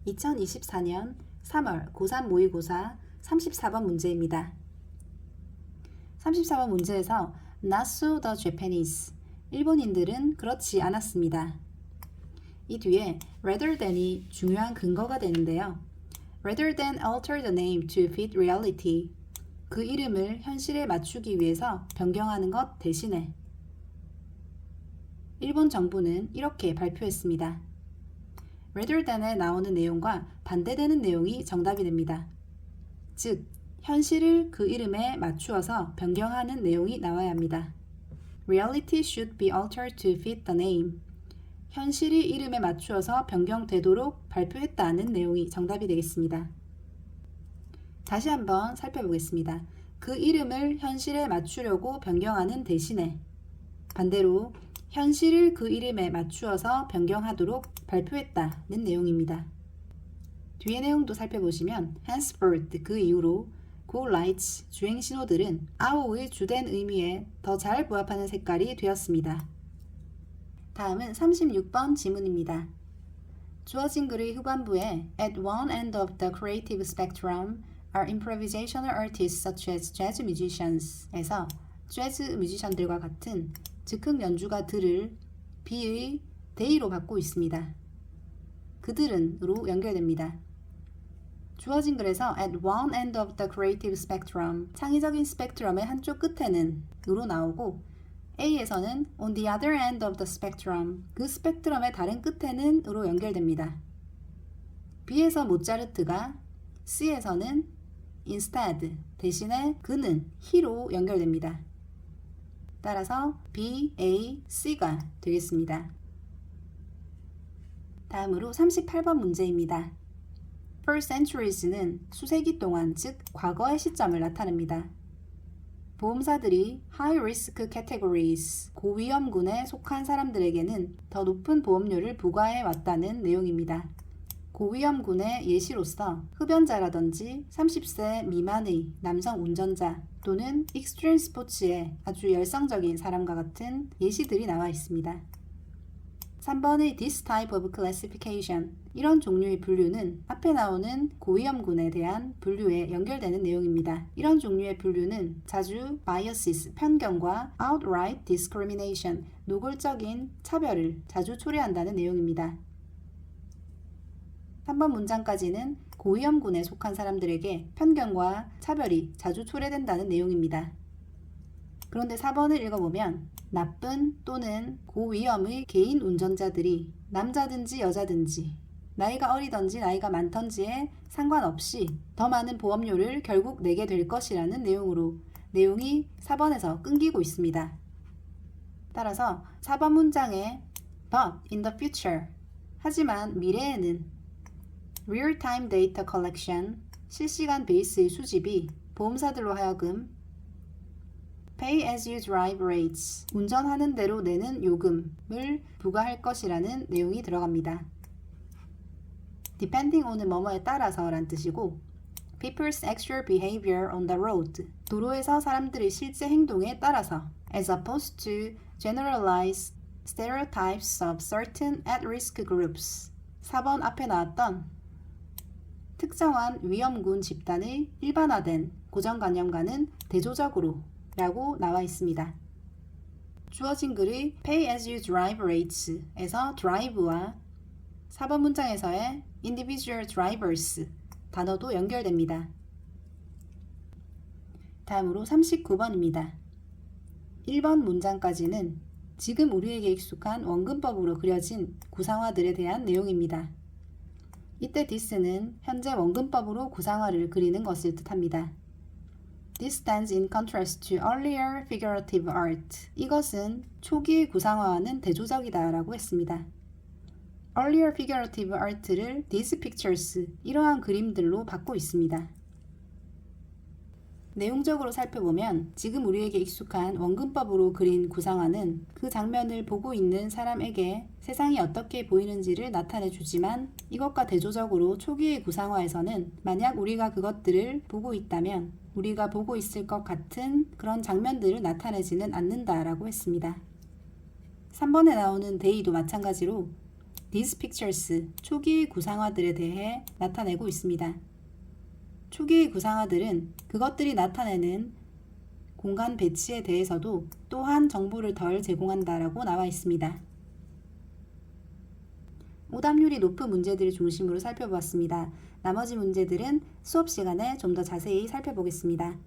2024년 3월 고3 모의고사 34번 문제입니다. 34번 문제에서 Not so the Japanese, 일본인들은 그렇지 않았습니다. 이 뒤에 rather than이 중요한 근거가 되는데요. Rather than alter the name to fit reality, 그 이름을 현실에 맞추기 위해서 변경하는 것 대신에 일본 정부는 이렇게 발표했습니다. rather than에 나오는 내용과 반대되는 내용이 정답이 됩니다. 즉, 현실을 그 이름에 맞추어서 변경하는 내용이 나와야 합니다. Reality should be altered to fit the name. 현실이 이름에 맞추어서 변경되도록 발표했다는 내용이 정답이 되겠습니다. 다시 한번 살펴보겠습니다. 그 이름을 현실에 맞추려고 변경하는 대신에 반대로 현실을 그 이름에 맞추어서 변경하도록 발표했다는 내용입니다. 뒤의 내용도 살펴보시면 henceforth, 그 이후로 go lights, 주행 신호들은 아오의 주된 의미에 더 잘 부합하는 색깔이 되었습니다. 다음은 36번 지문입니다. 주어진 글의 후반부에 At one end of the creative spectrum are improvisational artists such as jazz musicians 에서 재즈 뮤지션들과 같은 즉흥 연주가들을 B의 they로 받고 있습니다. 그들은으로 연결됩니다. 주어진 글에서 at one end of the creative spectrum, 창의적인 스펙트럼의 한쪽 끝에는 으로 나오고 A에서는 on the other end of the spectrum, 그 스펙트럼의 다른 끝에는 으로 연결됩니다. B에서 모차르트가 C에서는 instead, 대신에 그는 he로 연결됩니다. 따라서 B, A, C가 되겠습니다. 다음으로 38번 문제입니다. For centuries는 수세기 동안, 즉 과거의 시점을 나타냅니다. 보험사들이 high risk categories, 고위험군에 속한 사람들에게는 더 높은 보험료를 부과해 왔다는 내용입니다. 고위험군의 예시로서 흡연자라든지 30세 미만의 남성 운전자 또는 익스트림 스포츠에 아주 열성적인 사람과 같은 예시들이 나와 있습니다. 3번의 this type of classification, 이런 종류의 분류는 앞에 나오는 고위험군에 대한 분류에 연결되는 내용입니다. 이런 종류의 분류는 자주 biases, 편견과 outright discrimination, 노골적인 차별을 자주 초래한다는 내용입니다. 3번 문장까지는 고위험군에 속한 사람들에게 편견과 차별이 자주 초래된다는 내용입니다. 그런데 4번을 읽어보면 나쁜 또는 고위험의 개인 운전자들이 남자든지 여자든지 나이가 어리든지 나이가 많던지에 상관없이 더 많은 보험료를 결국 내게 될 것이라는 내용으로 내용이 4번에서 끊기고 있습니다. 따라서 4번 문장에 but in the future, 하지만 미래에는 real-time data collection, 실시간 베이스의 수집이 보험사들로 하여금 pay as you drive rates, 운전하는 대로 내는 요금을 부과할 것이라는 내용이 들어갑니다. depending on은 뭐뭐에 따라서 란 뜻이고 people's actual behavior on the road, 도로에서 사람들의 실제 행동에 따라서 as opposed to generalized stereotypes of certain at-risk groups, 4번 앞에 나왔던 특정한 위험군 집단의 일반화된 고정관념과는 대조적으로 라고 나와 있습니다. 주어진 글의 pay as you drive rates에서 drive와 4번 문장에서의 individual drivers 단어도 연결됩니다. 다음으로 39번입니다. 1번 문장까지는 지금 우리에게 익숙한 원근법으로 그려진 구상화들에 대한 내용입니다. 이때 this는 현재 원근법으로 구상화를 그리는 것을 뜻합니다. This stands in contrast to earlier figurative art. 이것은 초기의 구상화와는 대조적이다 라고 했습니다. Earlier figurative art를 these pictures, 이러한 그림들로 받고 있습니다. 내용적으로 살펴보면 지금 우리에게 익숙한 원근법으로 그린 구상화는 그 장면을 보고 있는 사람에게 세상이 어떻게 보이는지를 나타내 주지만 이것과 대조적으로 초기의 구상화에서는 만약 우리가 그것들을 보고 있다면 우리가 보고 있을 것 같은 그런 장면들을 나타내지는 않는다라고 했습니다. 3번에 나오는 they도 마찬가지로 These pictures, 초기 구상화들에 대해 나타내고 있습니다. 초기 구상화들은 그것들이 나타내는 공간 배치에 대해서도 또한 정보를 덜 제공한다라고 나와 있습니다. 오답률이 높은 문제들을 중심으로 살펴보았습니다. 나머지 문제들은 수업 시간에 좀 더 자세히 살펴보겠습니다.